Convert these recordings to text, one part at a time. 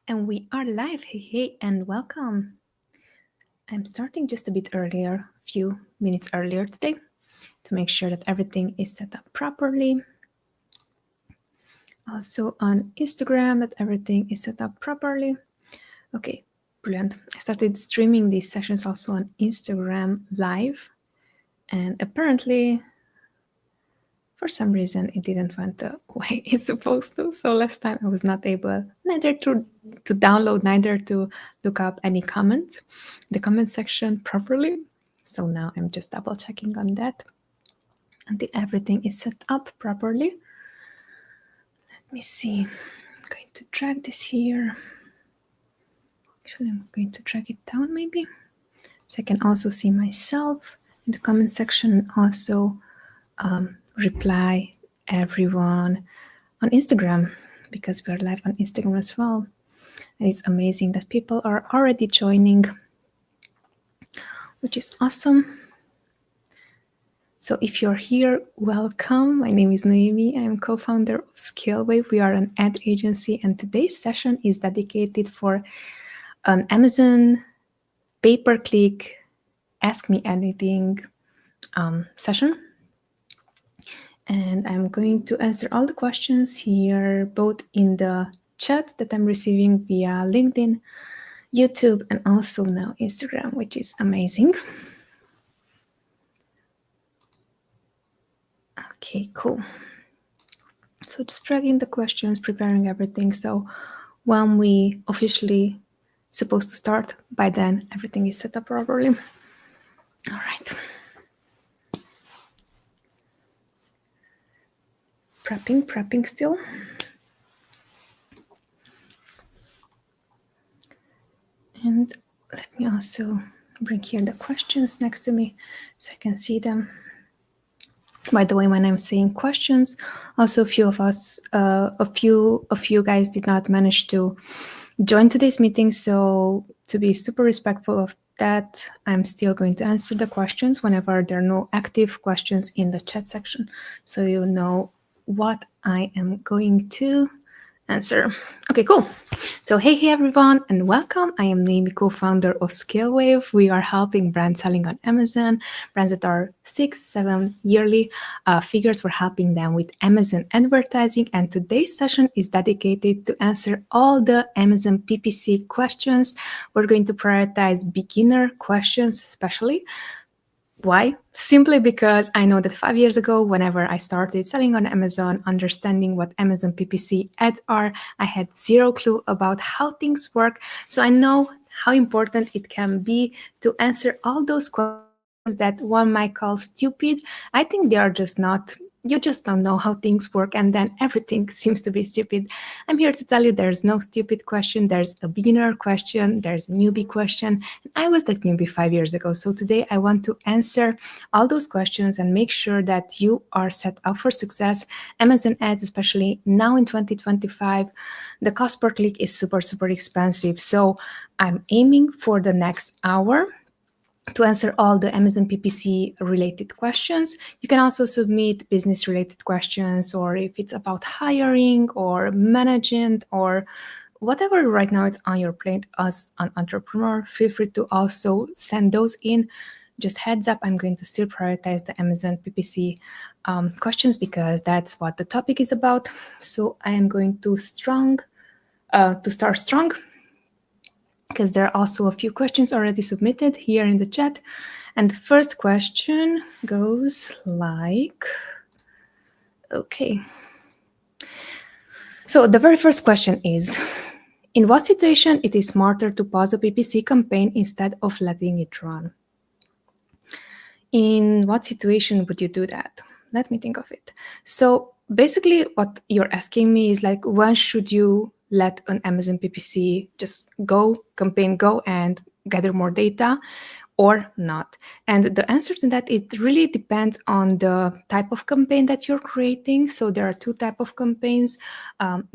And we are live. Hey, and welcome. I'm starting just a bit earlier, a few minutes earlier today, to make sure that everything is set up properly. Also on Instagram, that everything is set up properly. Okay, brilliant. I started streaming these sessions also on Instagram live, and apparently, for some reason, it didn't went the way it's supposed to. So last time I was not able neither to download, neither to look up any comments, the comment section properly. So now I'm just double checking on that until everything is set up properly. Let me see. I'm going to drag this here. Actually, I'm going to drag it down maybe, so I can also see myself in the comment section and also reply everyone on Instagram, because we're live on Instagram as well. It's amazing that people are already joining, which is awesome. So if you're here, welcome. My name is Noemi. I'm co-founder of Scalewave. We are an ad agency, and today's session is dedicated for an Amazon pay-per-click Ask Me Anything session. And I'm going to answer all the questions here, both in the chat that I'm receiving via LinkedIn, YouTube, and also now Instagram, which is amazing. Okay, cool. So just dragging the questions, preparing everything. So when we officially supposed to start, by then everything is set up properly. All right. Prepping still. And let me also bring here the questions next to me so I can see them. By the way, when I'm saying questions, also a few of us, a few guys did not manage to join today's meeting. So to be super respectful of that, I'm still going to answer the questions whenever there are no active questions in the chat section, so you know what I am going to answer. Okay, cool. So hey everyone, and welcome. I am Noemi, co-founder of Scalewave. We are helping brands selling on Amazon, brands that are 6-7 yearly figures. We're helping them with Amazon advertising, and today's session is dedicated to answer all the Amazon PPC questions. We're going to prioritize beginner questions especially. Why? Simply because I know that 5 years ago, whenever I started selling on Amazon, understanding what Amazon PPC ads are, I had zero clue about how things work. So I know how important it can be to answer all those questions that one might call stupid. I think they are just not. You just don't know how things work, and then everything seems to be stupid. I'm here to tell you there's no stupid question. There's a beginner question, there's a newbie question. And I was that newbie 5 years ago. So today I want to answer all those questions and make sure that you are set up for success. Amazon ads, especially now in 2025, the cost per click is super, super expensive. So I'm aiming for the next hour to answer all the Amazon PPC related questions. You can also submit business related questions, or if it's about hiring or management or whatever right now it's on your plate as an entrepreneur, feel free to also send those in. Just heads up, I'm going to still prioritize the Amazon PPC questions because that's what the topic is about. So I am going to start strong, because there are also a few questions already submitted here in the chat. And the first question goes like, okay. So the very first question is, in what situation it is smarter to pause a PPC campaign instead of letting it run? In what situation would you do that? Let me think of it. So basically what you're asking me is like, when should you let an Amazon PPC just go, campaign go, and gather more data or not? And the answer to that, it really depends on the type of campaign that you're creating. So there are two types of campaigns: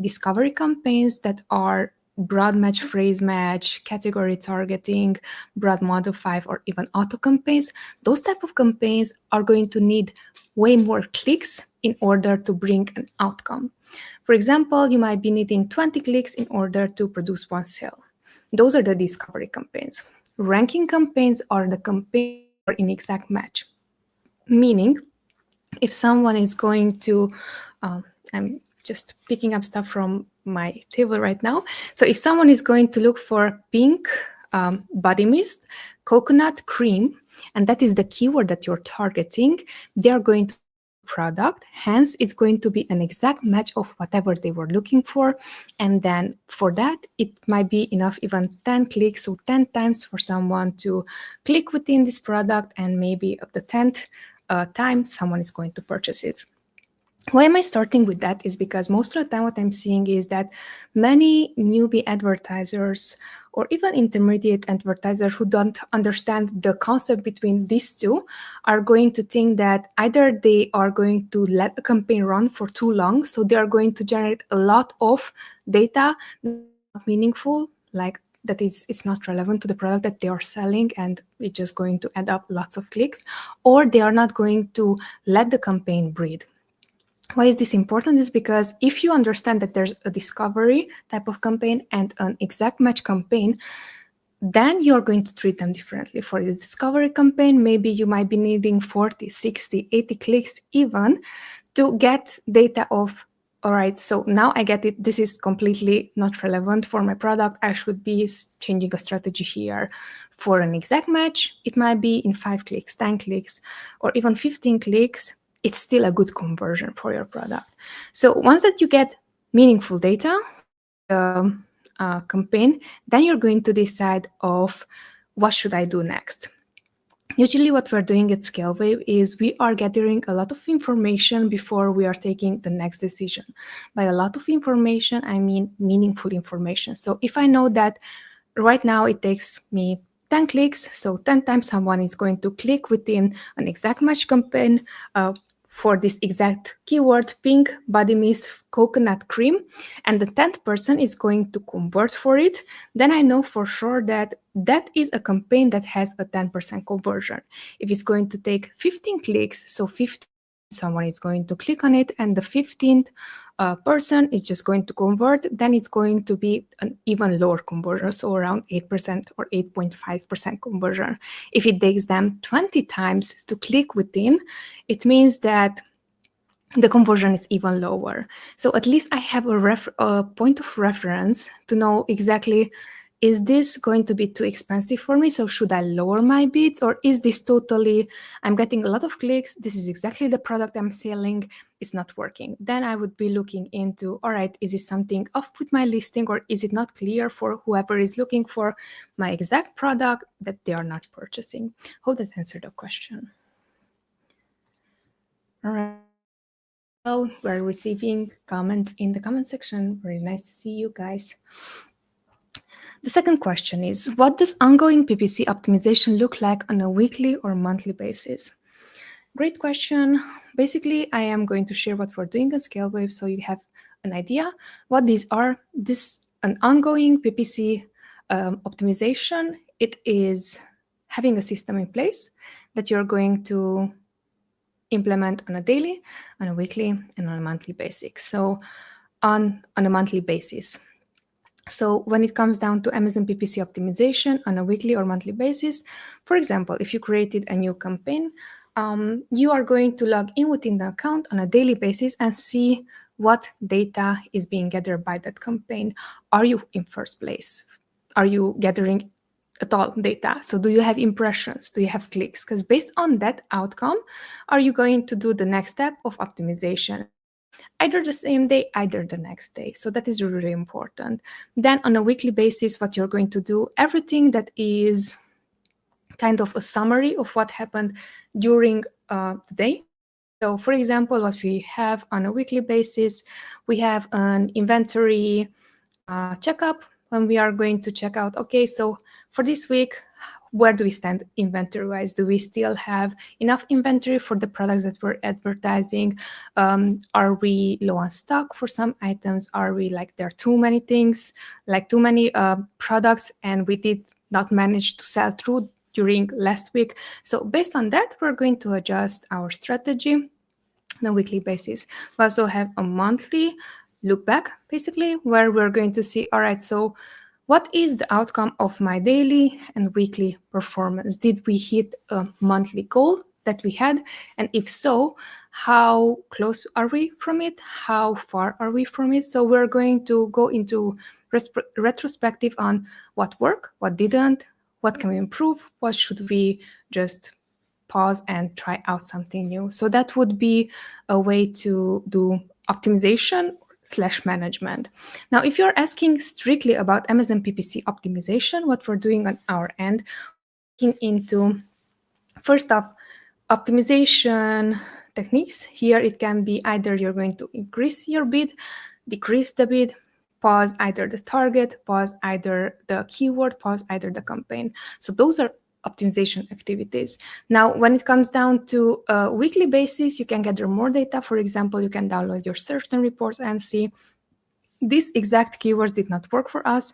discovery campaigns that are broad match, phrase match, category targeting, broad model 5, or even auto campaigns. Those type of campaigns are going to need way more clicks in order to bring an outcome. For example, you might be needing 20 clicks in order to produce one sale. Those are the discovery campaigns. Ranking campaigns are the campaigns that are in exact match. Meaning, if someone is going to, I'm just picking up stuff from my table right now. So if someone is going to look for pink body mist, coconut cream, and that is the keyword that you're targeting, they are going to see your product. Hence, it's going to be an exact match of whatever they were looking for. And then for that, it might be enough even 10 clicks, so 10 times for someone to click within this product, and maybe at the 10th time, someone is going to purchase it. Why am I starting with that is because most of the time what I'm seeing is that many newbie advertisers or even intermediate advertisers who don't understand the concept between these two are going to think that either they are going to let a campaign run for too long, so they are going to generate a lot of data that is not meaningful, like that is, it's not relevant to the product that they are selling, and it's just going to add up lots of clicks, or they are not going to let the campaign breathe. Why is this important? Is because if you understand that there's a discovery type of campaign and an exact match campaign, then you're going to treat them differently. For the discovery campaign, maybe you might be needing 40, 60, 80 clicks even to get data of, all right, so now I get it, this is completely not relevant for my product, I should be changing a strategy here. For an exact match, it might be in 5 clicks, 10 clicks, or even 15 clicks, it's still a good conversion for your product. So once that you get meaningful data for the campaign, then you're going to decide of what should I do next. Usually what we're doing at ScaleWave is we are gathering a lot of information before we are taking the next decision. By a lot of information, I mean meaningful information. So if I know that right now it takes me 10 clicks, so 10 times someone is going to click within an exact match campaign for this exact keyword, pink body mist coconut cream, and the 10th person is going to convert for it, then I know for sure that that is a campaign that has a 10% conversion. If it's going to take 15 clicks, so 15 someone is going to click on it, and the 15th person is just going to convert, then it's going to be an even lower conversion, so around 8% or 8.5% conversion. If it takes them 20 times to click within, it means that the conversion is even lower. So at least I have a point of reference to know exactly, is this going to be too expensive for me? So should I lower my bids, or is this totally, I'm getting a lot of clicks, this is exactly the product I'm selling, it's not working. Then I would be looking into, all right, is this something off with my listing, or is it not clear for whoever is looking for my exact product that they are not purchasing? Hope that answered the question. All right. So we're receiving comments in the comment section. Very nice to see you guys. The second question is, what does ongoing PPC optimization look like on a weekly or monthly basis? Great question. Basically, I am going to share what we're doing at ScaleWave so you have an idea what these are. This an ongoing PPC optimization. It is having a system in place that you're going to implement on a daily, on a weekly, and on a monthly basis. So on a monthly basis. So when it comes down to Amazon PPC optimization on a weekly or monthly basis, for example, if you created a new campaign, you are going to log in within the account on a daily basis and see what data is being gathered by that campaign. Are you in first place? Are you gathering at all data? So do you have impressions? Do you have clicks? Because based on that outcome, are you going to do the next step of optimization? Either the same day, either the next day. So that is really important. Then on a weekly basis, what you're going to do, everything that is kind of a summary of what happened during the day. So for example, what we have on a weekly basis, we have an inventory checkup when we are going to check out, okay, so for this week, where do we stand inventory-wise? Do we still have enough inventory for the products that we're advertising? Are we low on stock for some items? Are we like, there are too many things, like too many products, and we did not manage to sell through during last week? So based on that, we're going to adjust our strategy. on a weekly basis. We also have a monthly look back, basically, where we're going to see, all right, so what is the outcome of my daily and weekly performance? Did we hit a monthly goal that we had? And if so, how close are we from it? How far are we from it? So we're going to go into retrospective on what worked, what didn't, what can we improve, what should we just pause and try out something new. So that would be a way to do optimization / management. Now, if you're asking strictly about Amazon PPC optimization, what we're doing on our end, we're looking into, first up, optimization techniques. Here it can be either you're going to increase your bid, decrease the bid, pause either the target, pause either the keyword, pause either the campaign. So those are optimization activities. Now, when it comes down to a weekly basis, you can gather more data. For example, you can download your search term reports and see these exact keywords did not work for us.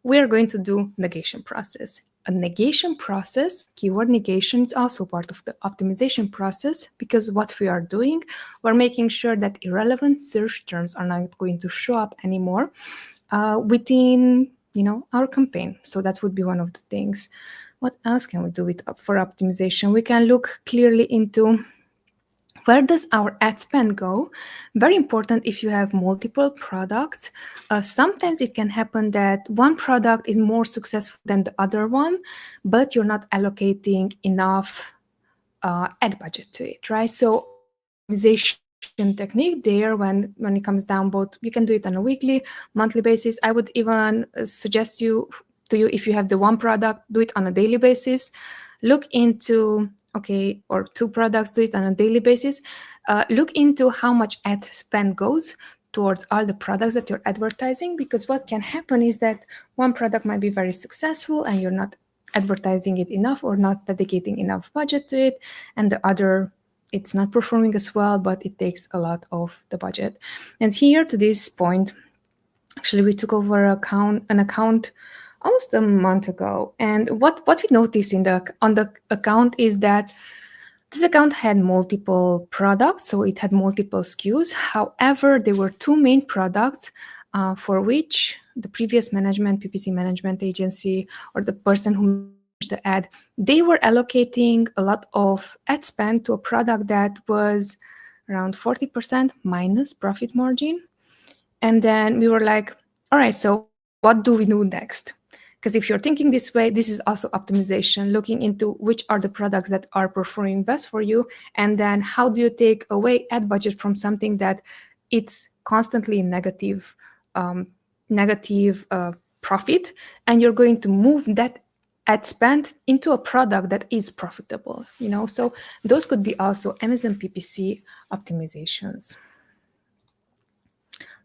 We are going to do negation process. A negation process, keyword negation, is also part of the optimization process, because what we are doing, we're making sure that irrelevant search terms are not going to show up anymore within our campaign. So that would be one of the things. What else can we do for optimization? We can look clearly into where does our ad spend go? Very important if you have multiple products. Sometimes it can happen that one product is more successful than the other one, but you're not allocating enough ad budget to it, right? So optimization technique there, when it comes down, both you can do it on a weekly, monthly basis. I would even suggest to you, if you have the one product, do it on a daily basis. Look into, or two products, do it on a daily basis. Look into how much ad spend goes towards all the products that you're advertising, because what can happen is that one product might be very successful and you're not advertising it enough or not dedicating enough budget to it, and the other, it's not performing as well, but it takes a lot of the budget. And here, to this point, actually we took over an account almost a month ago, and what we noticed on the account is that this account had multiple products, so it had multiple SKUs. However, there were two main products for which the previous management, PPC management agency, or the person who managed the ad, they were allocating a lot of ad spend to a product that was around 40% minus profit margin. And then we were like, all right, so what do we do next? Because if you're thinking this way, this is also optimization, looking into which are the products that are performing best for you, and then how do you take away ad budget from something that it's constantly negative profit, and you're going to move that ad spend into a product that is profitable. So those could be also Amazon PPC optimizations.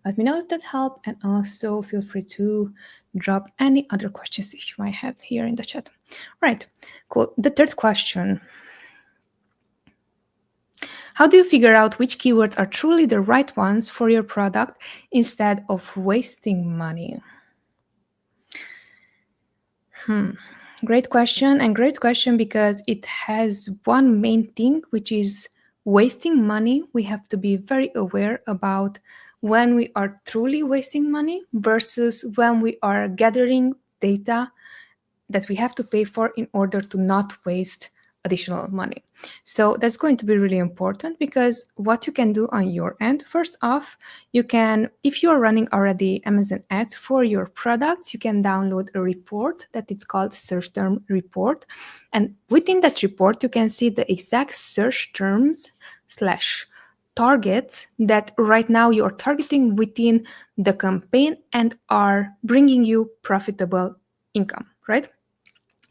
Let me know if that helped, and also feel free to drop any other questions that you might have here in the chat. Right, cool. The third question. How do you figure out which keywords are truly the right ones for your product instead of wasting money? Great question, because it has one main thing, which is wasting money. We have to be very aware about when we are truly wasting money versus when we are gathering data that we have to pay for in order to not waste additional money. So that's going to be really important, because what you can do on your end, first off, you can, if you're running already Amazon ads for your products, you can download a report that it's called search term report. And within that report, you can see the exact search terms / targets that right now you're targeting within the campaign and are bringing you profitable income, right?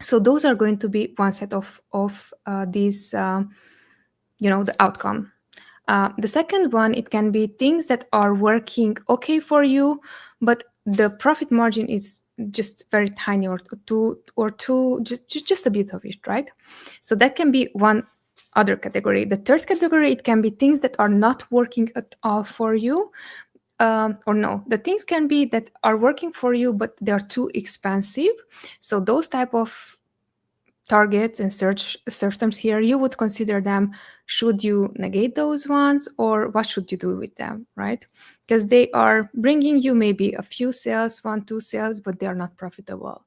So those are going to be one set of these, the outcome. The second one, it can be things that are working okay for you, but the profit margin is just very tiny, or just a bit of it, right? So that can be one other category. The third category, it can be things that are not working at all for you. The things can be that are working for you, but they're too expensive. So those type of targets and search terms here, you would consider them, should you negate those ones or what should you do with them, right? Because they are bringing you maybe a few sales, 1-2 sales, but they are not profitable.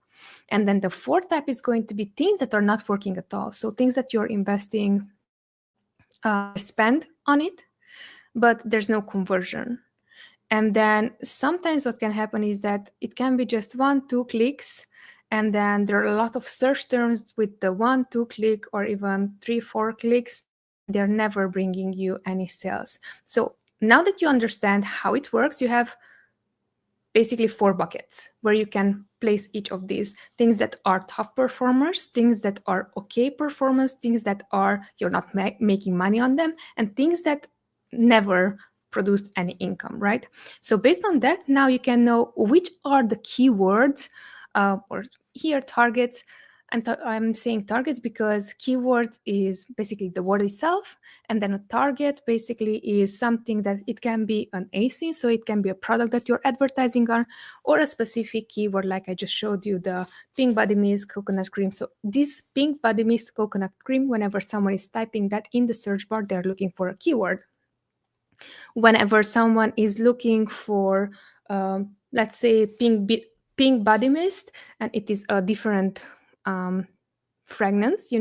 And then the fourth type is going to be things that are not working at all. So things that you're investing your spend on it, but there's no conversion. And then sometimes what can happen is that it can be just 1-2 clicks, and then there are a lot of search terms with the 1-2 click or even 3-4 clicks. They're never bringing you any sales. So now that you understand how it works, you have basically 4 buckets where you can place each of these: things that are top performers, things that are okay performance, things that are you're not making money on them, and things that never produced any income, right? So based on that, now you can know which are the keywords or here targets. I'm saying targets because keywords is basically the word itself, and then a target basically is something that it can be an ASIN, so it can be a product that you're advertising on, or a specific keyword like I just showed you, the pink body mist coconut cream. So this pink body mist coconut cream, whenever someone is typing that in the search bar, they're looking for a keyword. Whenever someone is looking for, let's say, pink body mist, and it is a different fragrance,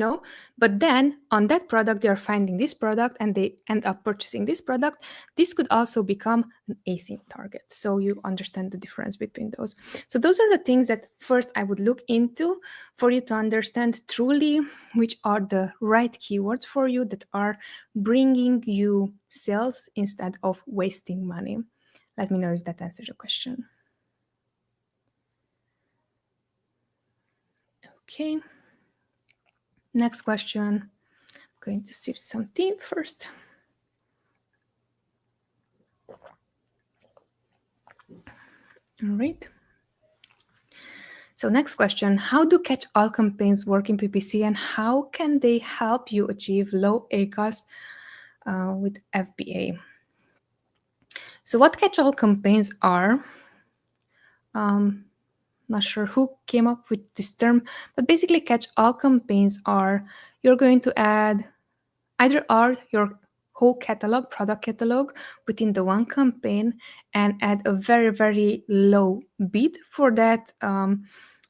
but then on that product they are finding this product and they end up purchasing this product, this could also become an ASIN target. So you understand the difference between those. So those are the things that first I would look into for you to understand truly which are the right keywords for you that are bringing you sales instead of wasting money. Let me know if that answers your question. Okay. Next question. I'm going to sip some tea first. All right. So next question, how do catch-all campaigns work in PPC and how can they help you achieve low ACoS with FBA? So what catch-all campaigns are, not sure who came up with this term, but basically catch-all campaigns are, you're going to add either your whole catalog, product catalog, within the one campaign and add a very, very low bid for that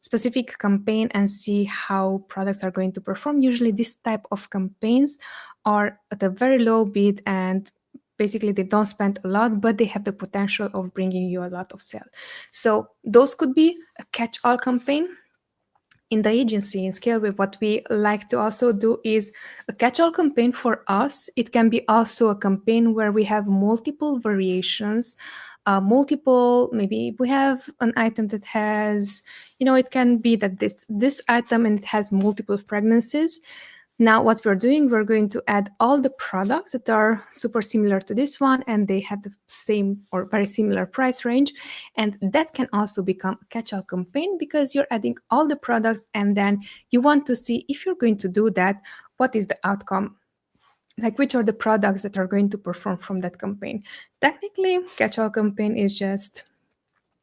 specific campaign and see how products are going to perform. Usually this type of campaigns are at a very low bid and basically they don't spend a lot, but they have the potential of bringing you a lot of sales. So those could be a catch-all campaign. In the agency, in ScaleWave, what we like to also do is a catch-all campaign for us. It can be also a campaign where we have multiple variations, maybe we have an item that has, it can be that this item and it has multiple fragrances. Now what we're doing, we're going to add all the products that are super similar to this one and they have the same or very similar price range. And that can also become a catch-all campaign because you're adding all the products and then you want to see if you're going to do that, what is the outcome? Like which are the products that are going to perform from that campaign? Technically, catch-all campaign is just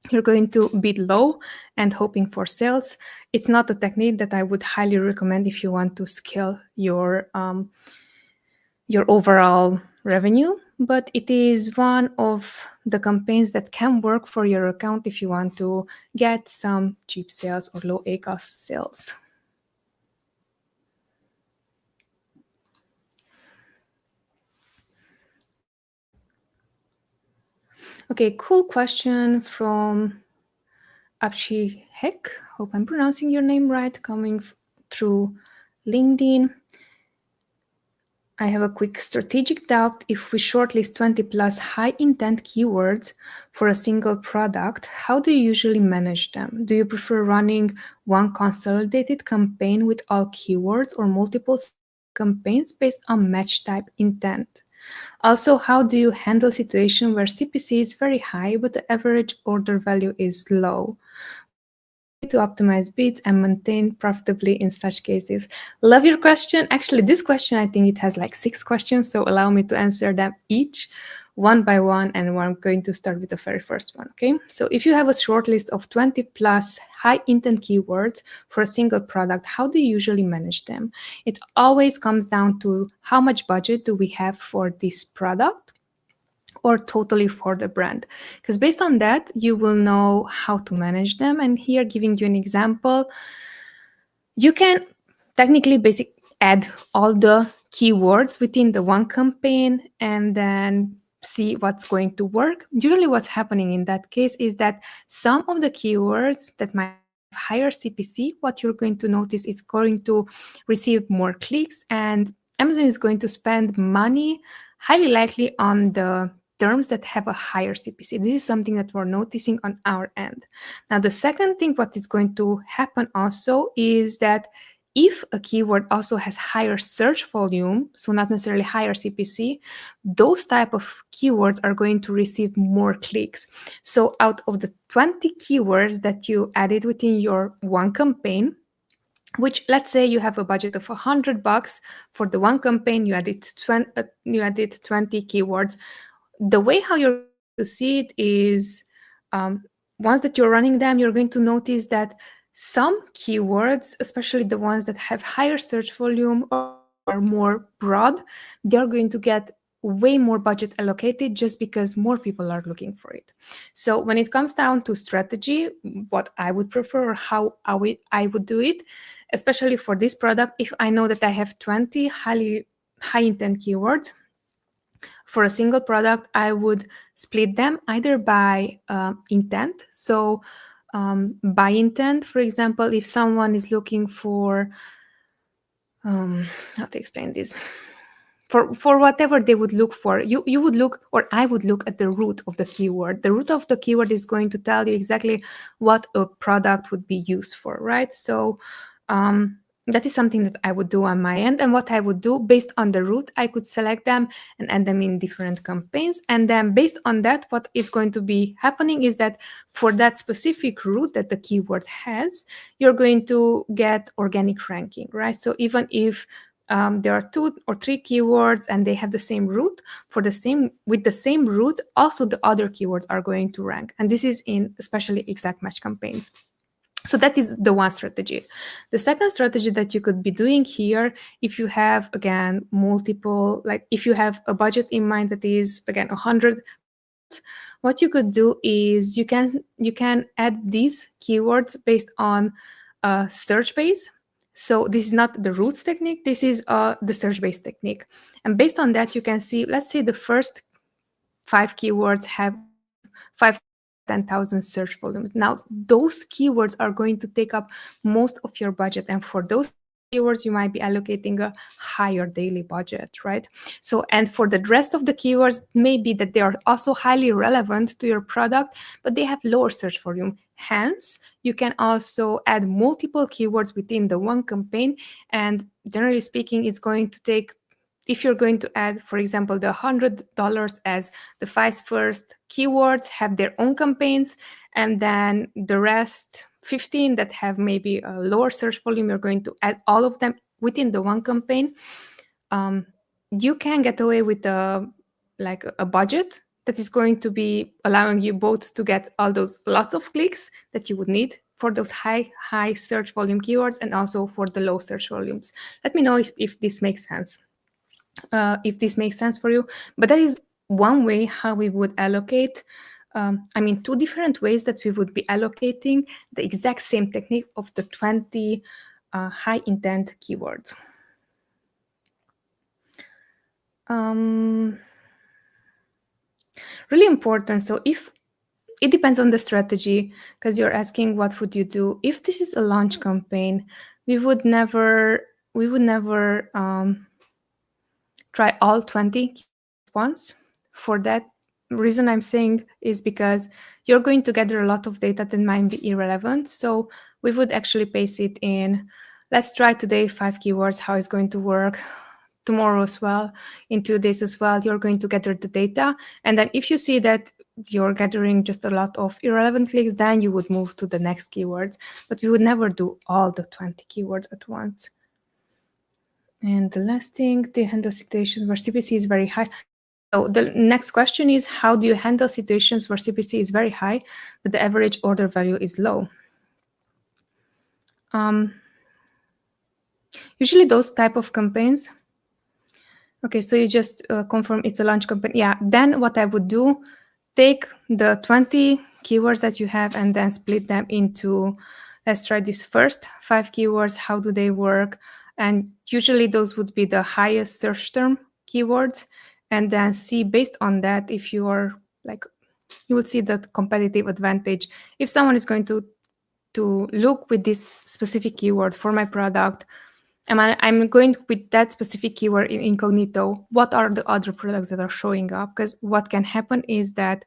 you're going to bid low and hoping for sales. It's not a technique that I would highly recommend if you want to scale your overall revenue, but it is one of the campaigns that can work for your account if you want to get some cheap sales or low ACoS sales. Okay, cool question from Abshi Heck. Hope I'm pronouncing your name right, coming through LinkedIn. I have a quick strategic doubt. If we shortlist 20 plus high intent keywords for a single product, how do you usually manage them? Do you prefer running one consolidated campaign with all keywords or multiple campaigns based on match type intent? Also, how do you handle situation where CPC is very high, but the average order value is low? To optimize bids and maintain profitably in such cases? Love your question. Actually, this question, I think it has like 6 questions, so allow me to answer them each one by one, and we're going to start with the very first one, okay? So if you have a short list of 20 plus high intent keywords for a single product, how do you usually manage them? It always comes down to how much budget do we have for this product or totally for the brand, because based on that you will know how to manage them. And here, giving you an example, you can technically add all the keywords within the one campaign and then see what's going to work. Usually what's happening in that case is that some of the keywords that might have higher CPC, what you're going to notice is going to receive more clicks, and Amazon is going to spend money highly likely on the terms that have a higher CPC. This is something that we're noticing on our end. Now, the second thing what is going to happen also is that if a keyword also has higher search volume, so not necessarily higher CPC, those type of keywords are going to receive more clicks. So out of the 20 keywords that you added within your one campaign, which let's say you have a budget of $100 for the one campaign, you added 20 keywords. The way how you're going to see it is, once that you're running them, you're going to notice that some keywords, especially the ones that have higher search volume or are more broad, they're going to get way more budget allocated just because more people are looking for it. So when it comes down to strategy, what I would prefer, or how I would do it, especially for this product, if I know that I have 20 high intent keywords for a single product, I would split them either by intent. So by intent, for example, if someone is looking for, how to explain this? For whatever they would look for, you would look, or I would look at the root of the keyword. The root of the keyword is going to tell you exactly what a product would be used for, right? So that is something that I would do on my end. And what I would do based on the route, I could select them and add them in different campaigns. And then based on that, what is going to be happening is that for that specific route that the keyword has, you're going to get organic ranking, right? So even if there are 2 or 3 keywords and they have the same route, with the same route, also the other keywords are going to rank. And this is in especially exact match campaigns. So that is the one strategy. The second strategy that you could be doing here, if you have, again, multiple, like if you have a budget in mind that is, again, $100, what you could do is you can add these keywords based on a search base. So this is not the roots technique, this is the search base technique. And based on that, you can see, let's say the first 5 keywords have 5 10,000 search volumes. Now, those keywords are going to take up most of your budget. And for those keywords, you might be allocating a higher daily budget, right? So, and for the rest of the keywords, maybe that they are also highly relevant to your product, but they have lower search volume. Hence, you can also add multiple keywords within the one campaign. And generally speaking, it's going to take, if you're going to add, for example, the $100 as the 5 first keywords have their own campaigns, and then the rest 15 that have maybe a lower search volume, you're going to add all of them within the one campaign. You can get away with a budget that is going to be allowing you both to get all those lots of clicks that you would need for those high search volume keywords, and also for the low search volumes. Let me know if this makes sense. For you. But that is one way how we would allocate, 2 different ways that we would be allocating the exact same technique of the 20 high intent keywords. Really important. So if it depends on the strategy, because you're asking what would you do if this is a launch campaign, we would never try all 20 at once. For that reason, I'm saying is because you're going to gather a lot of data that might be irrelevant. So we would actually pace it in, let's try today 5 keywords, how it's going to work, tomorrow as well, in 2 days as well. You're going to gather the data. And then if you see that you're gathering just a lot of irrelevant clicks, then you would move to the next keywords. But we would never do all the 20 keywords at once. And the last thing, they handle situations where CPC is very high. So the next question is, how do you handle situations where CPC is very high, but the average order value is low? Usually those type of campaigns, okay, so you just confirm it's a launch campaign. Yeah, then what I would do, take the 20 keywords that you have and then split them into, let's try this first 5 keywords. How do they work? And usually those would be the highest search term keywords. And then see based on that, if you are like, you would see the competitive advantage. If someone is going to look with this specific keyword for my product, and I'm going with that specific keyword in incognito, what are the other products that are showing up? Because what can happen is that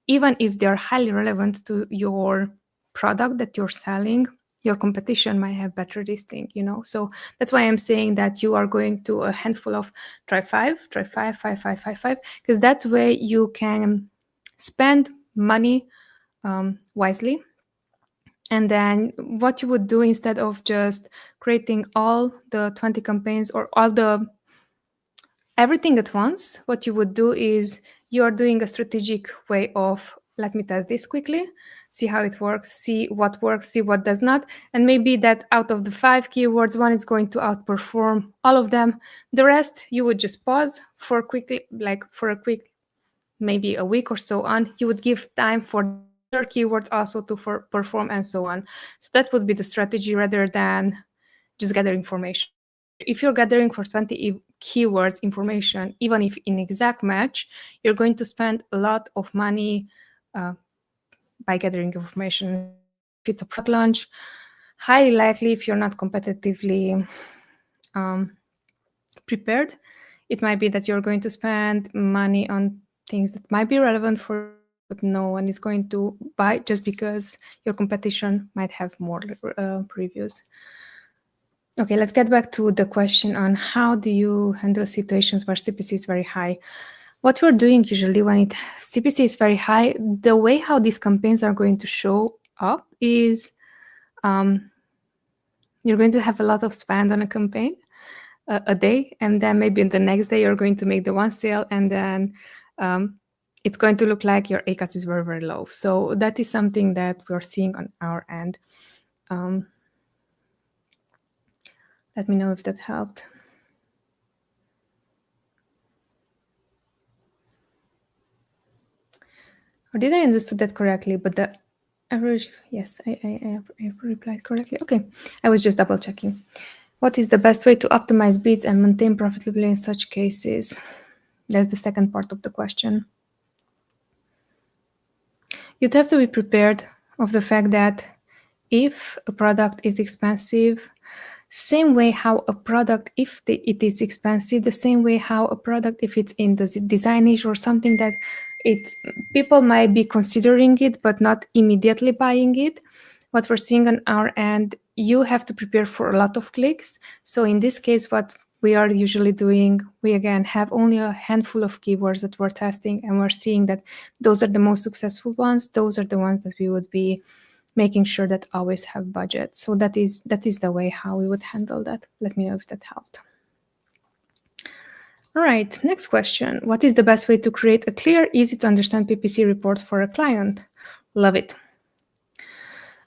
even if they're highly relevant to your product that you're selling, your competition might have better listing, So that's why I'm saying that you are going to a handful of try five, because that way you can spend money wisely. And then what you would do, instead of just creating all the 20 campaigns or everything at once, what you would do is you are doing a strategic way of, let me test this quickly, see how it works, see what does not. And maybe that out of the 5 keywords, one is going to outperform all of them. The rest, you would just pause for a quick, maybe a week or so on. You would give time for the other keywords also to perform and so on. So that would be the strategy rather than just gather information. If you're gathering for 20 keywords information, even if in exact match, you're going to spend a lot of money by gathering information. If it's a product launch, highly likely, if you're not competitively prepared, it might be that you're going to spend money on things that might be relevant for, but no one is going to buy just because your competition might have more reviews. Okay, let's get back to the question on how do you handle situations where CPC is very high. What we're doing usually when CPC is very high, the way how these campaigns are going to show up is you're going to have a lot of spend on a campaign a day, and then maybe the next day you're going to make the one sale, and then it's going to look like your ACAS is very, very low. So that is something that we're seeing on our end. Let me know if that helped. Or did I understood that correctly? But the average, yes, I replied correctly. Okay, I was just double checking. What is the best way to optimize bids and maintain profitability in such cases? That's the second part of the question. You'd have to be prepared of the fact that if a product is expensive, same way how a product, if it is expensive, the same way how a product, if it's in the design niche or something that people might be considering it but not immediately buying it, what we're seeing on our end, you have to prepare for a lot of clicks. So in this case, what we are usually doing, we again have only a handful of keywords that we're testing, and we're seeing that those are the most successful ones. Those are the ones that we would be making sure that always have budget. So that is the way how we would handle that. Let me know if that helped. All right, next question. What is the best way to create a clear, easy to understand PPC report for a client? Love it.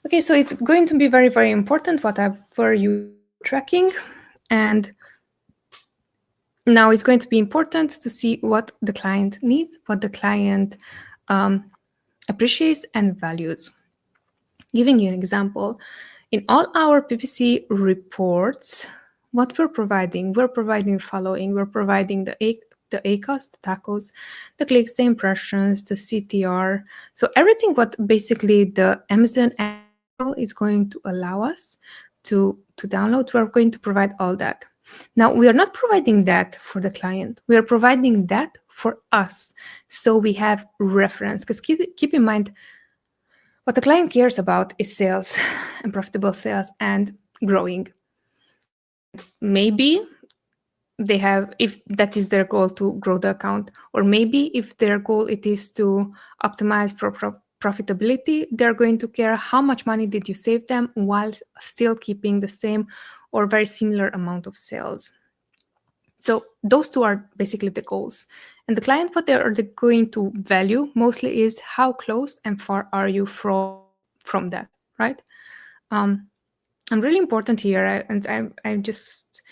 Okay, so it's going to be very, very important whatever you tracking. And now it's going to be important to see what the client needs, what the client appreciates and values. Giving you an example, in all our PPC reports, what we're providing the following. We're providing the ACOS, the TACOS, the clicks, the impressions, the CTR. So everything what basically the Amazon is going to allow us to download, we're going to provide all that. Now, we are not providing that for the client. We are providing that for us. So we have reference, because keep in mind, what the client cares about is sales and profitable sales and growing. Maybe they have, if that is their goal, to grow the account, or maybe if their goal it is to optimize for profitability, they're going to care how much money did you save them while still keeping the same or very similar amount of sales. So those two are basically the goals. And the client, what they going to value mostly is how close and far are you from that, right? I'm really important here, I just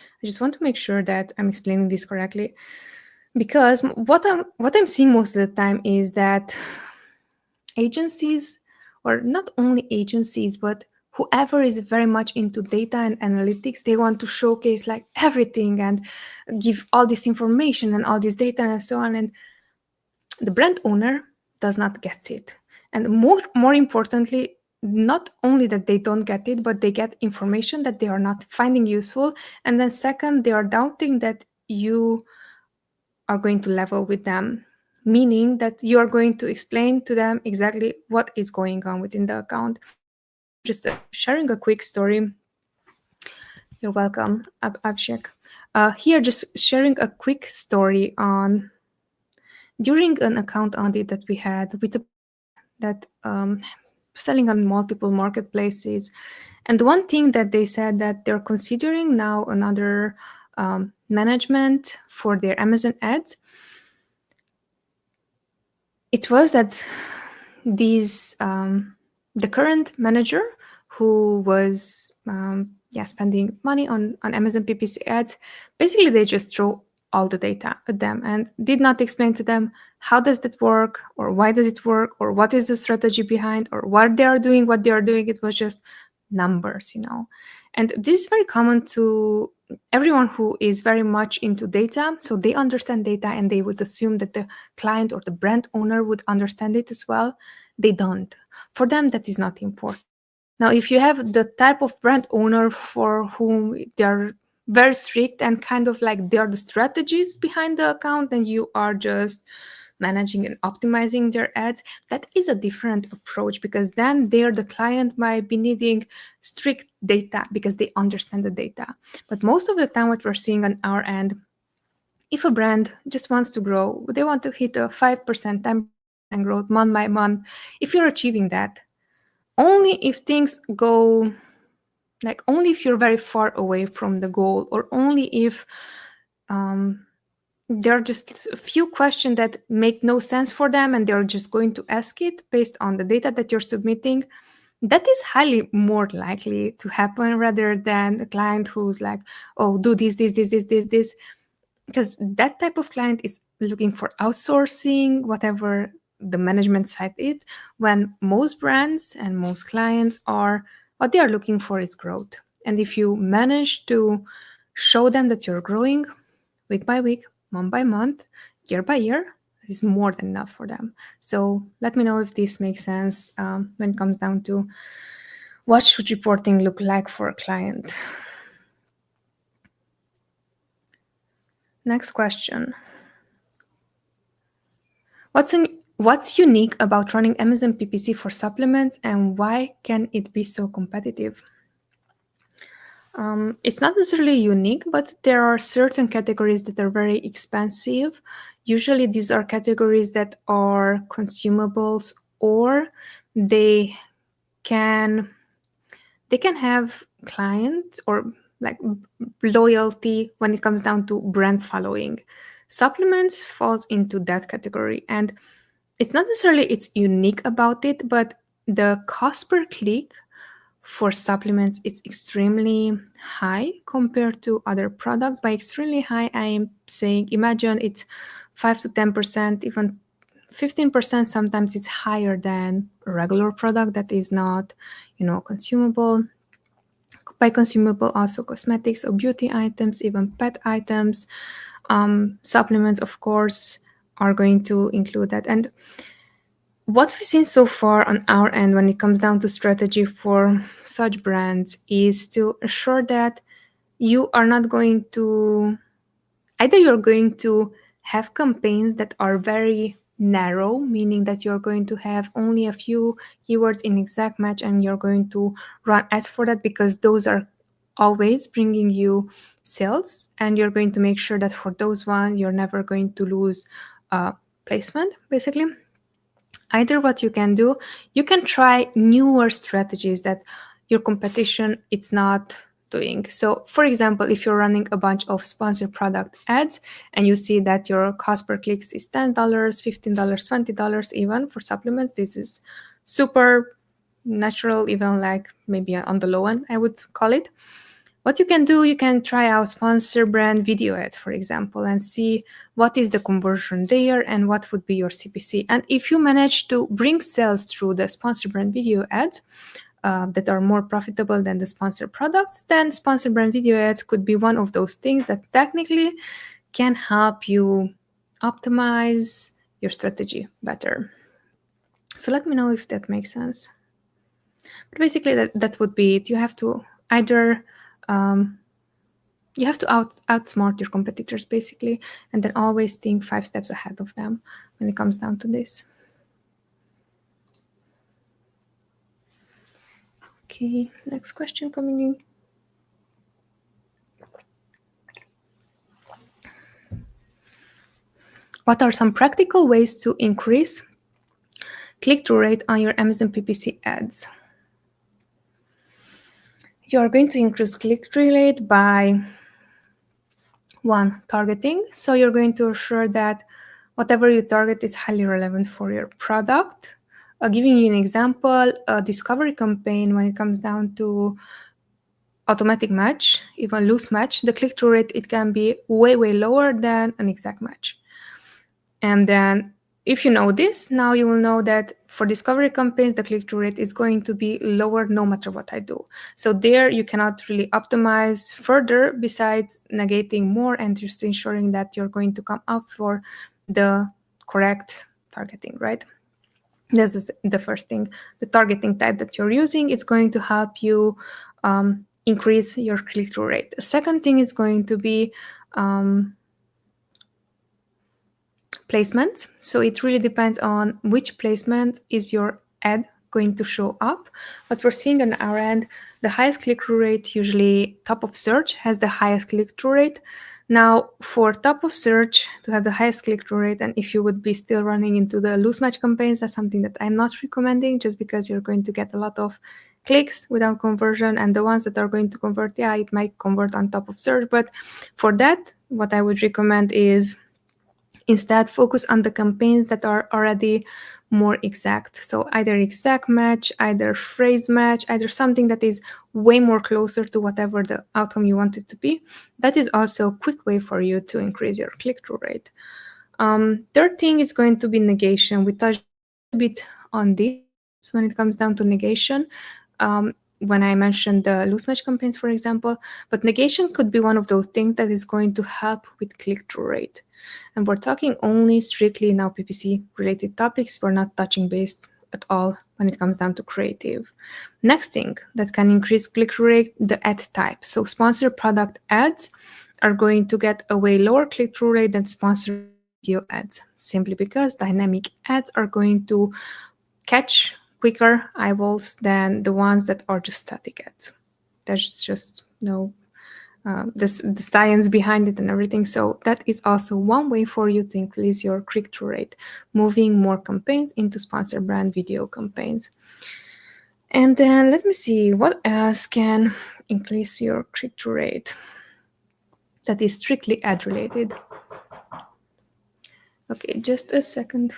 want to make sure that I'm explaining this correctly, because what I'm seeing most of the time is that agencies, or not only agencies, but whoever is very much into data and analytics, they want to showcase like everything and give all this information and all this data and so on. And the brand owner does not get it. And more importantly, not only that they don't get it, but they get information that they are not finding useful. And then second, they are doubting that you are going to level with them, meaning that you are going to explain to them exactly what is going on within the account. Here, just sharing a quick story. You're welcome, Abhishek. Here, just sharing a quick story on during an account audit that we had with a brand that selling on multiple marketplaces. And one thing that they said that they're considering now another management for their Amazon ads. It was that the current manager who was spending money on Amazon PPC ads, basically they just throw all the data at them and did not explain to them how does that work, or why does it work, or what is the strategy behind, or what they are doing. It was just numbers, and this is very common to everyone who is very much into data. So they understand data and they would assume that the client or the brand owner would understand it as well. They don't. For them, that is not important. Now, if you have the type of brand owner for whom they're very strict and kind of like they're the strategists behind the account, and you are just managing and optimizing their ads, that is a different approach, because then the client might be needing strict data because they understand the data. But most of the time, what we're seeing on our end, if a brand just wants to grow, they want to hit a 5%, 10% growth month by month. If you're achieving that, only if things go, like only if you're very far away from the goal, or only if there are just a few questions that make no sense for them and they're just going to ask it based on the data that you're submitting, that is highly more likely to happen rather than a client who's like, oh, do this, because that type of client is looking for outsourcing, whatever the management side is, when most brands and most clients what they are looking for is growth. And if you manage to show them that you're growing week by week, month by month, year by year, is more than enough for them. So let me know if this makes sense when it comes down to what should reporting look like for a client. Next question. What's unique about running Amazon PPC for supplements, and why can it be so competitive? It's not necessarily unique, but there are certain categories that are very expensive. Usually these are categories that are consumables, or they can have clients or like loyalty when it comes down to brand following. Supplements falls into that category, and it's not necessarily it's unique about it, but the cost per click for supplements is extremely high compared to other products. By extremely high, I am saying imagine it's 5 to 10%, even 15%. Sometimes it's higher than a regular product that is not, consumable. By consumable, also cosmetics or beauty items, even pet items. Supplements, of course, are going to include that. And what we've seen so far on our end when it comes down to strategy for such brands is to assure that you are not going to, either you're going to have campaigns that are very narrow, meaning that you're going to have only a few keywords in exact match and you're going to run ads for that, because those are always bringing you sales, and you're going to make sure that for those ones you're never going to lose placement, basically. Either what you can do, you can try newer strategies that your competition, it's not doing. So for example, if you're running a bunch of sponsored product ads and you see that your cost per click is $10, $15, $20 even for supplements, this is super natural, even like maybe on the low end, I would call it. What you can do, you can try out sponsor brand video ads, for example, and see what is the conversion there and what would be your CPC. And if you manage to bring sales through the sponsor brand video ads that are more profitable than the sponsored products, then sponsor brand video ads could be one of those things that technically can help you optimize your strategy better. So let me know if that makes sense. But basically, that would be it. You have to either you have to outsmart your competitors, basically, and then always think 5 steps ahead of them when it comes down to this. Okay, next question coming in. What are some practical ways to increase click-through rate on your Amazon PPC ads? You are going to increase click-through rate by 1, targeting. So you're going to ensure that whatever you target is highly relevant for your product. Giving you an example, a discovery campaign, when it comes down to automatic match, even loose match, the click-through rate, it can be way, way lower than an exact match. And then if you know this, now you will know that for discovery campaigns, the click-through rate is going to be lower no matter what I do. So there you cannot really optimize further besides negating more and just ensuring that you're going to come out for the correct targeting, right? This is the first thing. The targeting type that you're using is going to help you increase your click-through rate. The second thing is going to be placements. So it really depends on which placement is your ad going to show up. But we're seeing on our end, the highest click-through rate, usually top of search, has the highest click-through rate. Now, for top of search to have the highest click-through rate, and if you would be still running into the loose match campaigns, that's something that I'm not recommending, just because you're going to get a lot of clicks without conversion, and the ones that are going to convert, yeah, it might convert on top of search. But for that, what I would recommend is instead focus on the campaigns that are already more exact. So either exact match, either phrase match, either something that is way more closer to whatever the outcome you want it to be. That is also a quick way for you to increase your click-through rate. Third thing is going to be negation. We touched a bit on this when it comes down to negation. When I mentioned the loose match campaigns, for example, but negation could be one of those things that is going to help with click-through rate. And we're talking only strictly now PPC related topics. We're not touching base at all when it comes down to creative. Next thing that can increase click-through rate, the ad type. So sponsored product ads are going to get a way lower click-through rate than sponsored video ads, simply because dynamic ads are going to catch quicker eyeballs than the ones that are just static ads. There's just no the science behind it and everything. So that is also one way for you to increase your click-through rate, moving more campaigns into sponsored brand video campaigns. And then let me see what else can increase your click-through rate that is strictly ad related. Okay, just a second.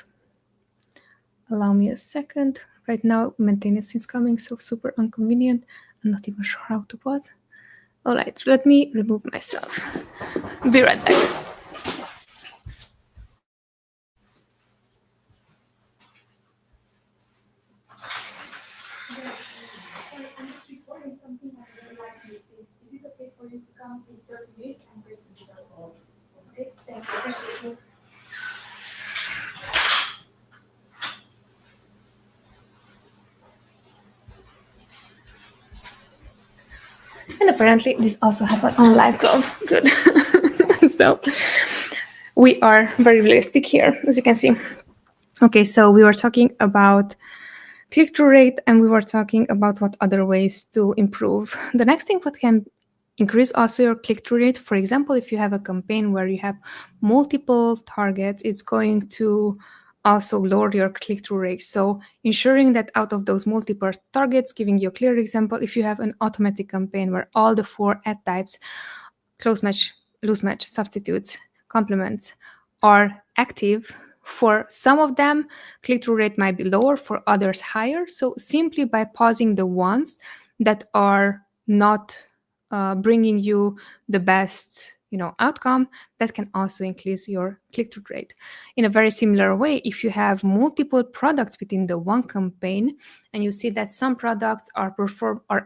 Allow me a second. Right now, maintenance is coming, so super inconvenient. I'm not even sure how to pause. All right, let me remove myself. Be right back. Sorry, I'm just recording something I really like to do. Is it okay for you to come in 30 minutes? I'm going to do that all. Okay, thank you. Appreciate you. And apparently this also happened on live call. Good. So we are very realistic here, as you can see. Okay, so we were talking about click-through rate and we were talking about what other ways to improve. The next thing what can increase also your click-through rate, for example, if you have a campaign where you have multiple targets, it's going to also lower your click-through rate. So ensuring that out of those multiple targets, giving you a clear example, if you have an automatic campaign where all the 4 ad types, close match, loose match, substitutes, complements, are active, for some of them, click-through rate might be lower, for others higher. So simply by pausing the ones that are not bringing you the best outcome, that can also increase your click-through rate. In a very similar way, if you have multiple products within the one campaign and you see that some products are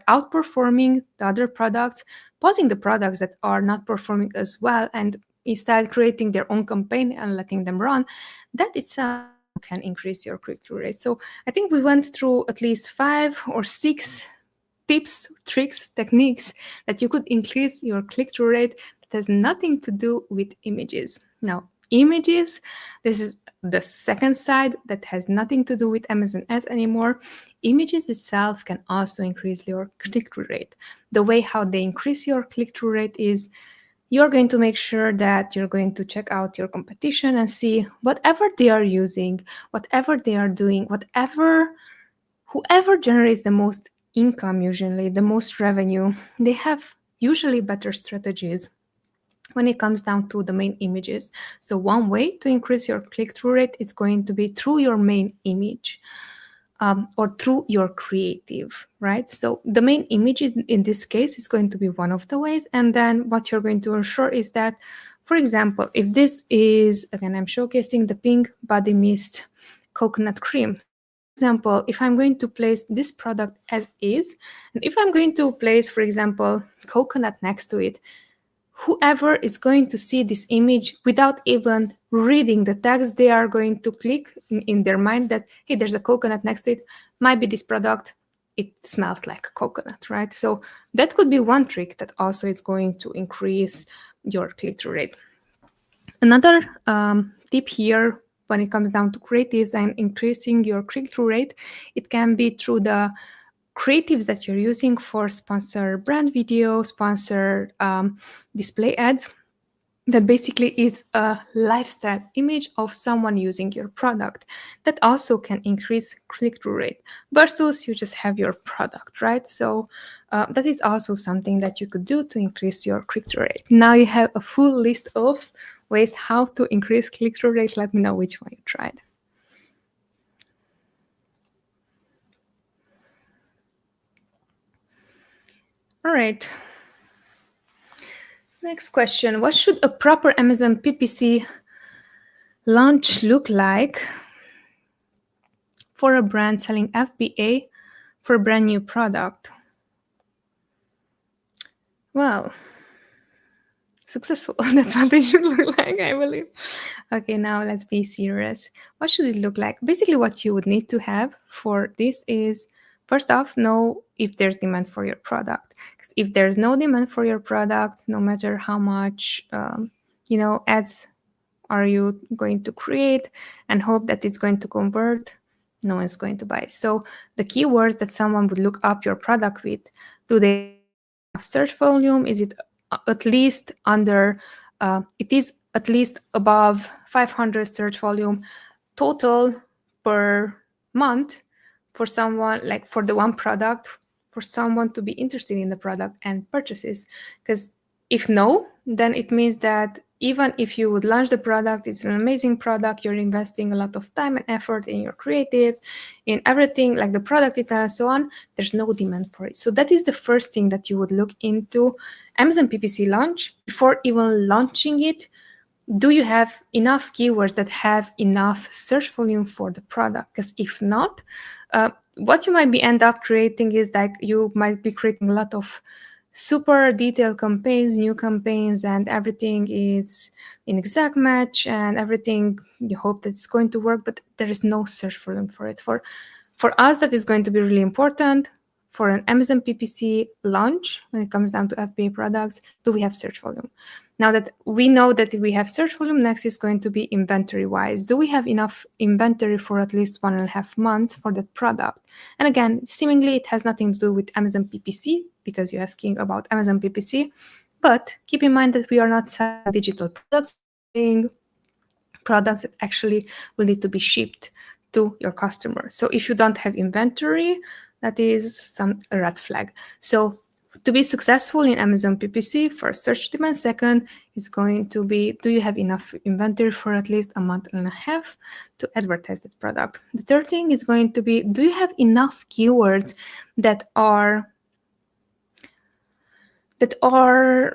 outperforming the other products, pausing the products that are not performing as well and instead creating their own campaign and letting them run, that itself also can increase your click-through rate. So I think we went through at least 5 or 6 tips, tricks, techniques that you could increase your click-through rate that has nothing to do with images. Now, images, this is the second side that has nothing to do with Amazon ads anymore. Images itself can also increase your click-through rate. The way how they increase your click-through rate is you're going to make sure that you're going to check out your competition and see whatever they are using, whatever they are doing, whoever generates the most income, usually the most revenue, they have usually better strategies when it comes down to the main images. So one way to increase your click-through rate is going to be through your main image. Or through your creative, right? So the main image in this case is going to be one of the ways. And then what you're going to ensure is that, for example, if this is, again, I'm showcasing the pink body mist coconut cream. For example, if I'm going to place this product as is, and if I'm going to place, for example, coconut next to it, whoever is going to see this image without even reading the text, they are going to click in their mind that, hey, there's a coconut next to it, might be this product, it smells like coconut, right? So that could be one trick that also is going to increase your click-through rate. Another tip here when it comes down to creatives and increasing your click-through rate, it can be through the creatives that you're using for sponsored brand video, sponsored display ads. That basically is a lifestyle image of someone using your product. That also can increase click-through rate versus you just have your product, right? So that is also something that you could do to increase your click-through rate. Now you have a full list of ways how to increase click-through rate. Let me know which one you tried. All right. Next question. What should a proper Amazon PPC launch look like for a brand selling FBA for a brand new product? Well, successful. That's what it should look like, I believe. Okay, now let's be serious. What should it look like? Basically, what you would need to have for this is, first off, know if there's demand for your product. Because if there's no demand for your product, no matter how much, ads are you going to create and hope that it's going to convert, no one's going to buy. So the keywords that someone would look up your product with, do they have search volume? Is it at least it is at least above 500 search volume total per month for someone, like for the one product, for someone to be interested in the product and purchases? Because if no, then it means that even if you would launch the product, it's an amazing product, you're investing a lot of time and effort in your creatives, in everything, like the product itself and so on, there's no demand for it. So that is the first thing that you would look into Amazon PPC launch. Before even launching it, do you have enough keywords that have enough search volume for the product? Because if not, what you might be end up creating is like you might be creating a lot of super detailed campaigns, new campaigns, and everything is in exact match and everything you hope that it's going to work, but there is no search volume for it. For us, that is going to be really important. For an Amazon PPC launch, when it comes down to FBA products, do we have search volume? Now that we know that we have search volume, next is going to be inventory-wise. Do we have enough inventory for at least 1.5 months for that product? And again, seemingly it has nothing to do with Amazon PPC because you're asking about Amazon PPC. But keep in mind that we are not selling digital products, products that actually will need to be shipped to your customer. So if you don't have inventory, that is a red flag. So to be successful in Amazon PPC, first search demand, second is going to be, do you have enough inventory for at least a month and a half to advertise that product? The third thing is going to be, do you have enough keywords that are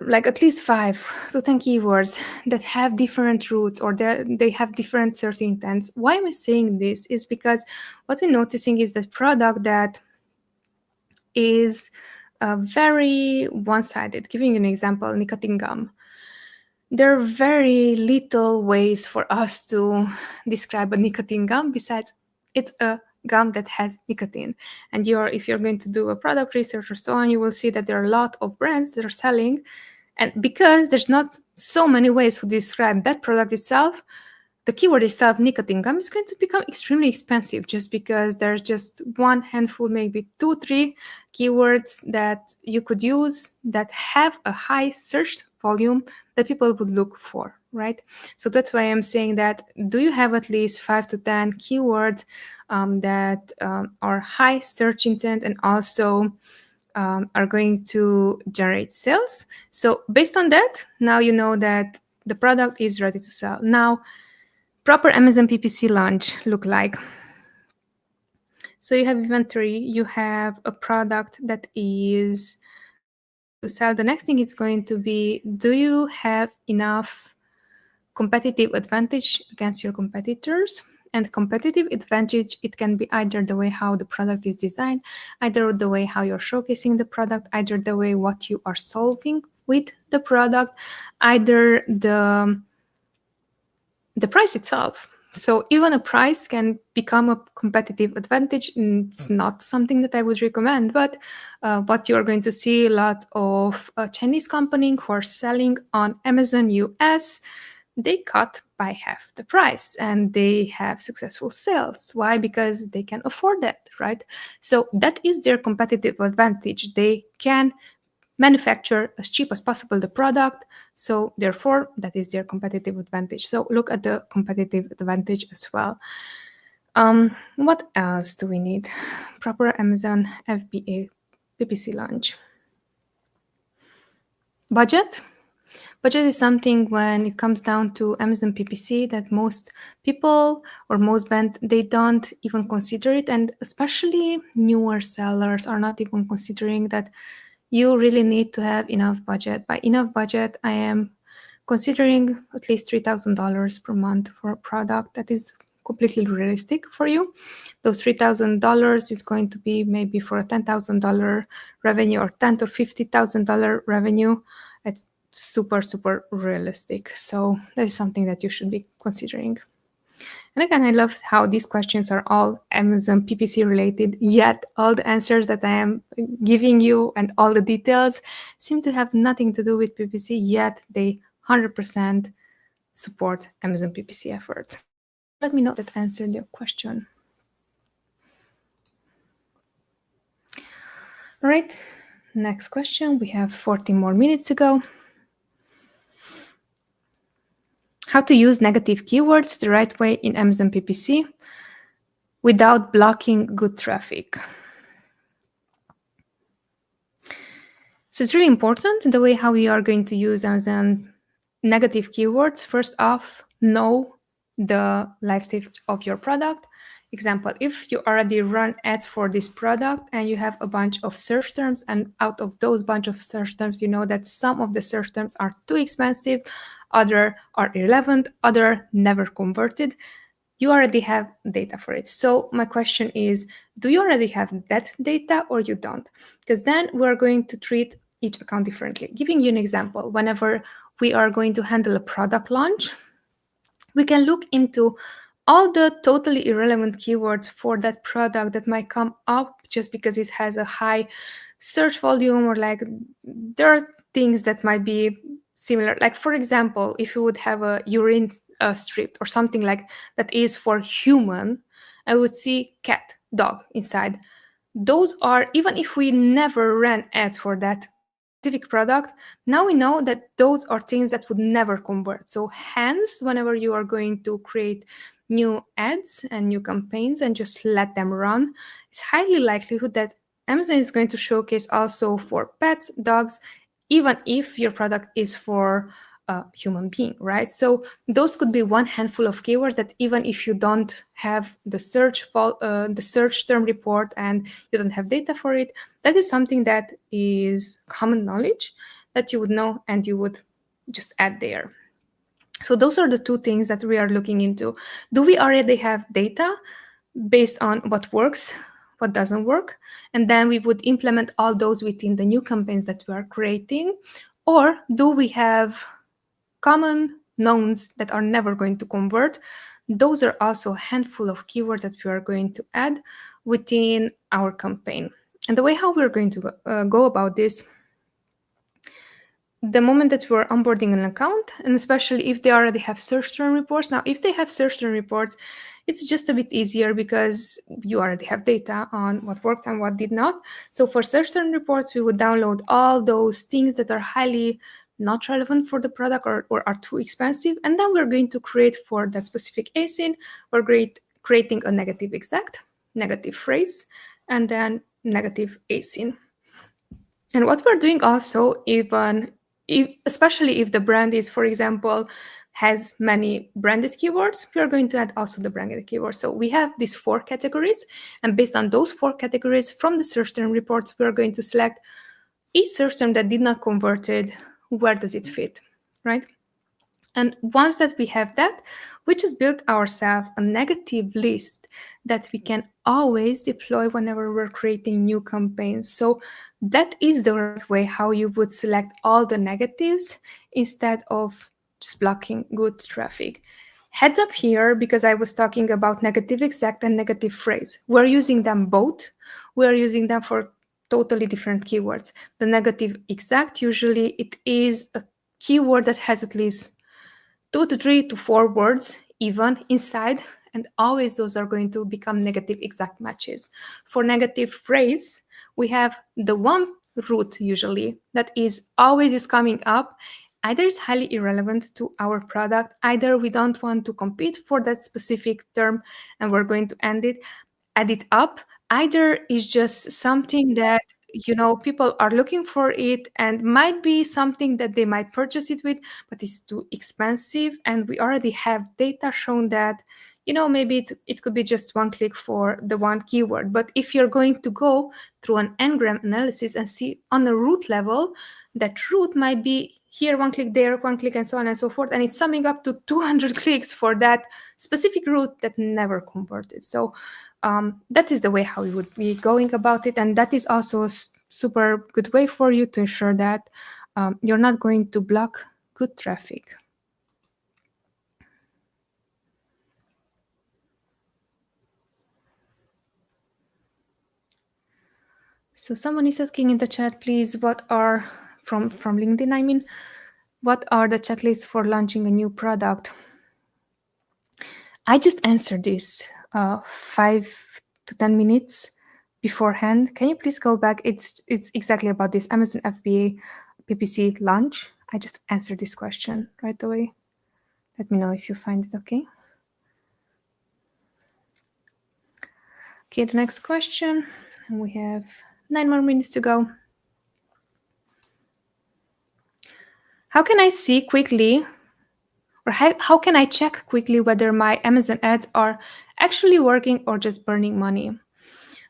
like at least 5 to 10 keywords that have different roots, or they have different search intents. Why am I saying this? Is because what we're noticing is that product that is very one-sided. Giving you an example, nicotine gum. There are very little ways for us to describe a nicotine gum besides it's a gum that has nicotine. And if you're going to do a product research or so on, you will see that there are a lot of brands that are selling. And because there's not so many ways to describe that product itself, the keyword itself, nicotine gum, is going to become extremely expensive just because there's just one handful, maybe 2-3 keywords that you could use that have a high search volume that people would look for, right? So that's why I'm saying that, do you have at least 5 to 10 keywords that are high search intent and also are going to generate sales? So based on that, now you know that the product is ready to sell. Now, proper Amazon PPC launch look like. So you have inventory, you have a product that is ready to sell. The next thing is going to be, do you have enough competitive advantage against your competitors? And competitive advantage, it can be either the way how the product is designed, either the way how you're showcasing the product, either the way what you are solving with the product, either the price itself. So even a price can become a competitive advantage. It's not something that I would recommend, but what you're going to see a lot of Chinese companies who are selling on Amazon US, they cut by half the price and they have successful sales. Why? Because they can afford that, right? So that is their competitive advantage. They can manufacture as cheap as possible the product, so therefore that is their competitive advantage. So look at the competitive advantage as well. What else do we need? Proper Amazon FBA PPC launch. Budget is something, when it comes down to Amazon PPC, that most people or most brands, they don't even consider it, and especially newer sellers are not even considering that you really need to have enough budget. By enough budget, I am considering at least $3,000 per month for a product that is completely realistic for you. Those $3,000 is going to be maybe for a $10,000 revenue or $10,000 to $50,000 revenue. It's super, super realistic. So that is something that you should be considering. And again, I love how these questions are all Amazon PPC related, yet all the answers that I am giving you and all the details seem to have nothing to do with PPC, yet they 100% support Amazon PPC efforts. Let me know that answered your question. All right, next question. We have 40 more minutes to go. How to use negative keywords the right way in Amazon PPC without blocking good traffic. So it's really important the way how we are going to use Amazon negative keywords. First off, know the life stage of your product. Example, if you already run ads for this product and you have a bunch of search terms, and out of those bunch of search terms, you know that some of the search terms are too expensive, other are irrelevant, other never converted, you already have data for it. So my question is, do you already have that data or you don't? Because then we're going to treat each account differently. Giving you an example, whenever we are going to handle a product launch, we can look into all the totally irrelevant keywords for that product that might come up just because it has a high search volume, or like there are things that might be similar. Like for example, if you would have a urine strip or something like that is for human, I would see cat, dog inside. Those are, even if we never ran ads for that, specific product, now we know that those are things that would never convert. So hence, whenever you are going to create new ads and new campaigns and just let them run, it's highly likelihood that Amazon is going to showcase also for pets, dogs, even if your product is for a human being, right? So those could be one handful of keywords that even if you don't have the search term report and you don't have data for it, that is something that is common knowledge that you would know and you would just add there. So those are the two things that we are looking into. Do we already have data based on what works, what doesn't work? And then we would implement all those within the new campaigns that we are creating. Or do we have common knowns that are never going to convert? Those are also a handful of keywords that we are going to add within our campaign. And the way how we're going to go about this, the moment that we're onboarding an account, and especially if they already have search term reports. Now, if they have search term reports, it's just a bit easier because you already have data on what worked and what did not. So for search term reports, we would download all those things that are highly not relevant for the product or are too expensive. And then we're going to create for that specific ASIN, we're creating a negative exact, negative phrase, and then negative ASIN. And what we're doing also, especially if the brand is, for example, has many branded keywords, we are going to add also the branded keywords. So we have these 4 categories, and based on those 4 categories from the search term reports, we are going to select each search term that did not converted, where does it fit, right? And once that we have that, we just built ourselves a negative list that we can always deploy whenever we're creating new campaigns. So that is the right way how you would select all the negatives instead of just blocking good traffic. Heads up here, because I was talking about negative exact and negative phrase. We're using them both. We're using them for totally different keywords. The negative exact, usually it is a keyword that has at least 2 to 3 to 4 words even inside, and always those are going to become negative exact matches. For negative phrase, we have the one root usually that is always coming up. Either it's highly irrelevant to our product, either we don't want to compete for that specific term and we're going to add it up, either it's just something that people are looking for it and might be something that they might purchase it with, but it's too expensive, and we already have data shown that maybe it could be just one click for the one keyword. But if you're going to go through an n-gram analysis and see on a root level, that root might be here, one click there, one click, and so on and so forth, and it's summing up to 200 clicks for that specific root that never converted. So that is the way how we would be going about it, and that is also a super good way for you to ensure that you're not going to block good traffic. So someone is asking in the chat, please, what are, from LinkedIn, I mean, what are the checklists for launching a new product? I just answered this 5 to 10 minutes beforehand. Can you please go back? It's exactly about this Amazon FBA PPC launch. I just answered this question right away. Let me know if you find it okay. Okay, the next question. And we have 9 more minutes to go. How can I see quickly, or how can I check quickly whether my Amazon ads are actually working or just burning money?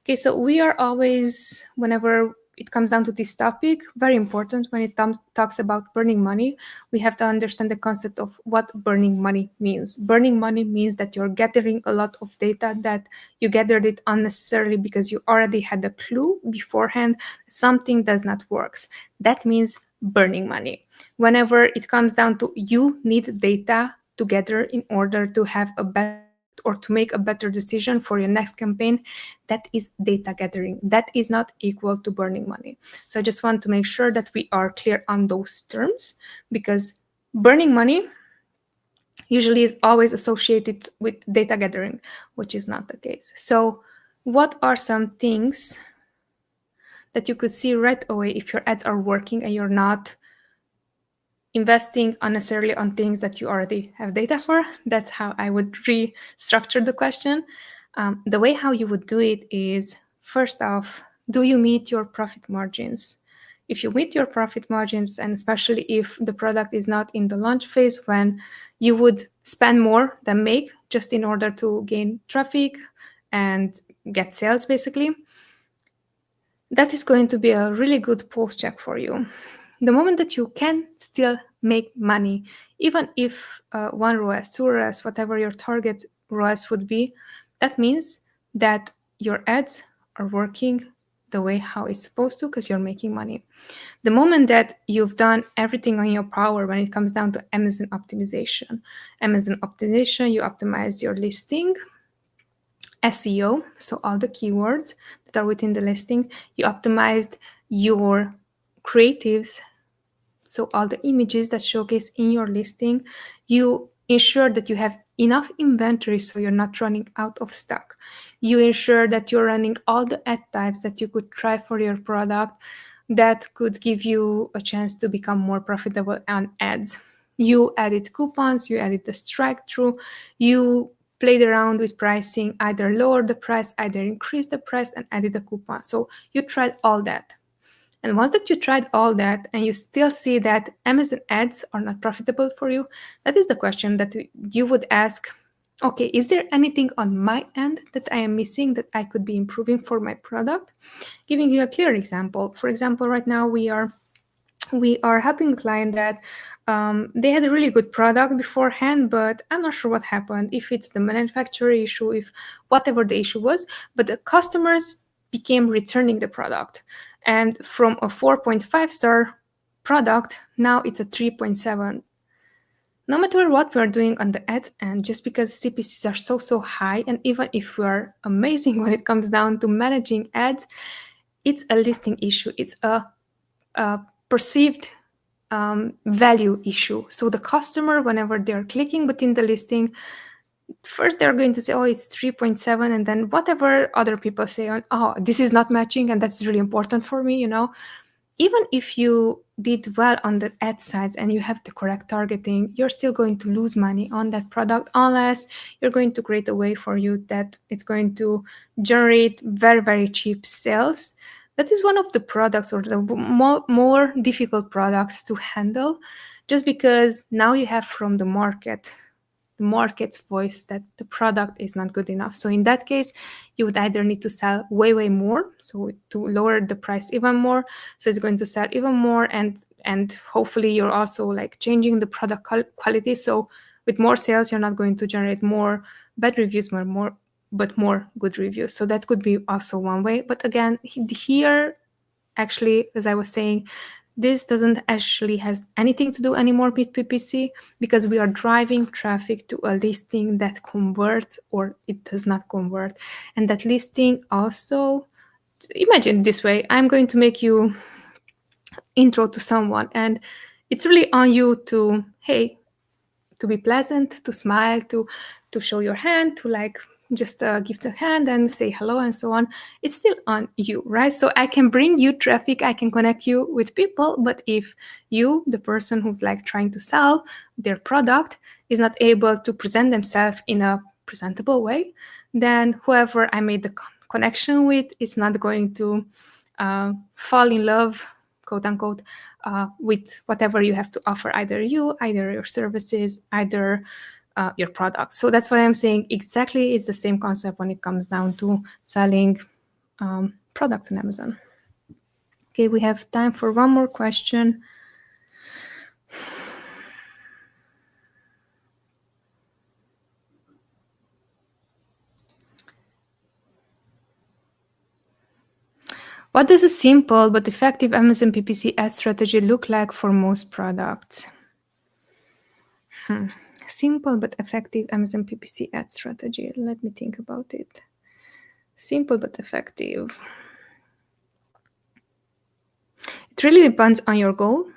Okay, so we are always, whenever it comes down to this topic, very important when it talks about burning money, we have to understand the concept of what burning money means. Burning money means that you're gathering a lot of data, that you gathered it unnecessarily because you already had a clue beforehand something does not work. That means burning money. Whenever it comes down to you need data to gather in order to have a better or to make a better decision for your next campaign, that is data gathering. That is not equal to burning money. So I just want to make sure that we are clear on those terms, because burning money usually is always associated with data gathering, which is not the case. So what are some things that you could see right away if your ads are working and you're not investing unnecessarily on things that you already have data for. That's how I would restructure the question. The way how you would do it is, first off, do you meet your profit margins? If you meet your profit margins, and especially if the product is not in the launch phase when you would spend more than make just in order to gain traffic and get sales, basically, that is going to be a really good pulse check for you. The moment that you can still make money, even if 1 ROAS, 2 ROAS, whatever your target ROAS would be, that means that your ads are working the way how it's supposed to because you're making money. The moment that you've done everything on your power when it comes down to Amazon optimization, you optimize your listing, SEO, so all the keywords that are within the listing, you optimized your creatives, so all the images that showcase in your listing, you ensure that you have enough inventory so you're not running out of stock. You ensure that you're running all the ad types that you could try for your product that could give you a chance to become more profitable on ads. You added coupons, you added the strike through, you played around with pricing, either lowered the price, either increased the price and added a coupon. So you tried all that. And once that you tried all that and you still see that Amazon ads are not profitable for you, that is the question that you would ask, okay, is there anything on my end that I am missing that I could be improving for my product? Giving you a clear example. For example, right now we are helping a client that they had a really good product beforehand, but I'm not sure what happened, if it's the manufacturer issue, if whatever the issue was, but the customers became returning the product. And from a 4.5-star product, now it's a 3.7. No matter what we're doing on the ads end, just because CPCs are so high, and even if we're amazing when it comes down to managing ads, it's a listing issue. It's a perceived value issue. So the customer, whenever they're clicking within the listing, first they're going to say, oh, it's 3.7, and then whatever other people say on, oh, this is not matching, and that's really important for me, even if you did well on the ad sides and you have the correct targeting, you're still going to lose money on that product unless you're going to create a way for you that it's going to generate very, very cheap sales. That is one of the products or the more difficult products to handle, just because now you have from the market's voice that the product is not good enough. So in that case, you would either need to sell way more, so to lower the price even more, so it's going to sell even more, and hopefully you're also like changing the product quality. So with more sales, you're not going to generate more bad reviews, but more good reviews. So that could be also one way. But again, here, actually, as I was saying, this doesn't actually has anything to do anymore with PPC, because we are driving traffic to a listing that converts or it does not convert. And that listing also, imagine this way, I'm going to make you intro to someone, and it's really on you to, hey, to be pleasant, to smile, to show your hand, to like just give the hand and say hello and so on. It's still on you, right? So I can bring you traffic, I can connect you with people, but if you, the person who's like trying to sell their product, is not able to present themselves in a presentable way, then whoever I made the connection with is not going to fall in love, quote unquote, with whatever you have to offer, either your services, either your products. So that's why I'm saying exactly it's the same concept when it comes down to selling products on Amazon. Okay, we have time for one more question. What does a simple but effective Amazon PPC ad strategy look like for most products? Simple but effective Amazon PPC ad strategy. Let me think about it. Simple but effective. It really depends on your goal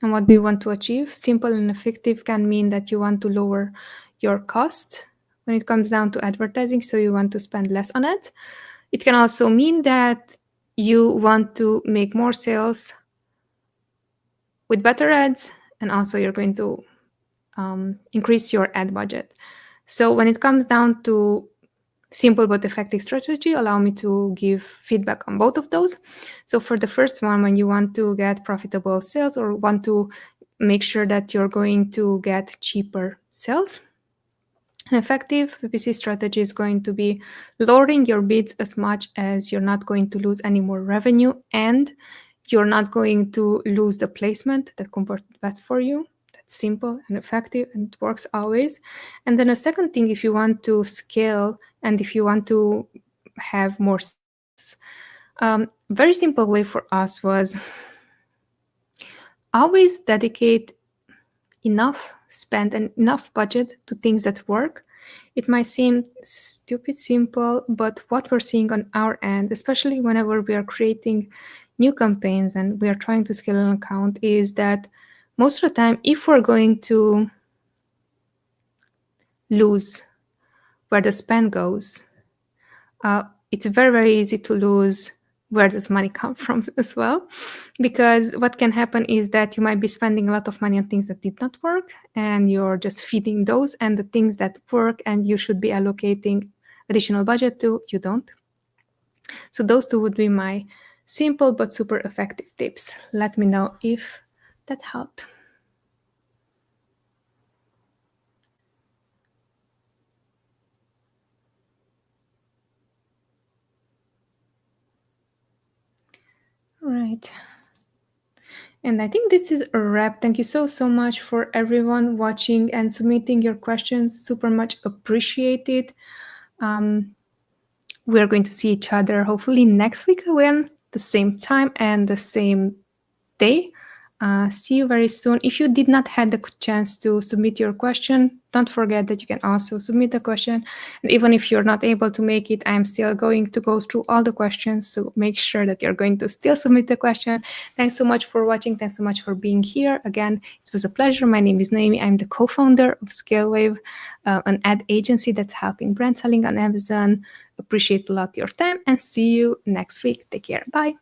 and what do you want to achieve. Simple and effective can mean that you want to lower your cost when it comes down to advertising, so you want to spend less on it. It can also mean that you want to make more sales with better ads, and also you're going to increase your ad budget. So when it comes down to simple but effective strategy, allow me to give feedback on both of those. So for the first one, when you want to get profitable sales or want to make sure that you're going to get cheaper sales, an effective PPC strategy is going to be lowering your bids as much as you're not going to lose any more revenue, and you're not going to lose the placement that converted best for you. That's simple and effective, and it works always. And then a second thing, if you want to scale and if you want to have more sales, very simple way for us was always dedicate enough spend and enough budget to things that work. It might seem stupid simple, but what we're seeing on our end, especially whenever we are creating new campaigns and we are trying to scale an account, is that most of the time, if we're going to lose where the spend goes, it's very, very easy to lose where does money come from as well, because what can happen is that you might be spending a lot of money on things that did not work, and you're just feeding those, and the things that work and you should be allocating additional budget to, you don't. So those two would be my simple but super effective tips. Let me know if that helped. Right. And I think this is a wrap. Thank you so much for everyone watching and submitting your questions. Super much appreciated. We're going to see each other hopefully next week again, the same time and the same day. See you very soon. If you did not have the chance to submit your question, don't forget that you can also submit a question. And even if you're not able to make it, I'm still going to go through all the questions. So make sure that you're going to still submit the question. Thanks so much for watching. Thanks so much for being here. Again, it was a pleasure. My name is Noemi. I'm the co-founder of ScaleWave, an ad agency that's helping brand selling on Amazon. Appreciate a lot your time and see you next week. Take care. Bye.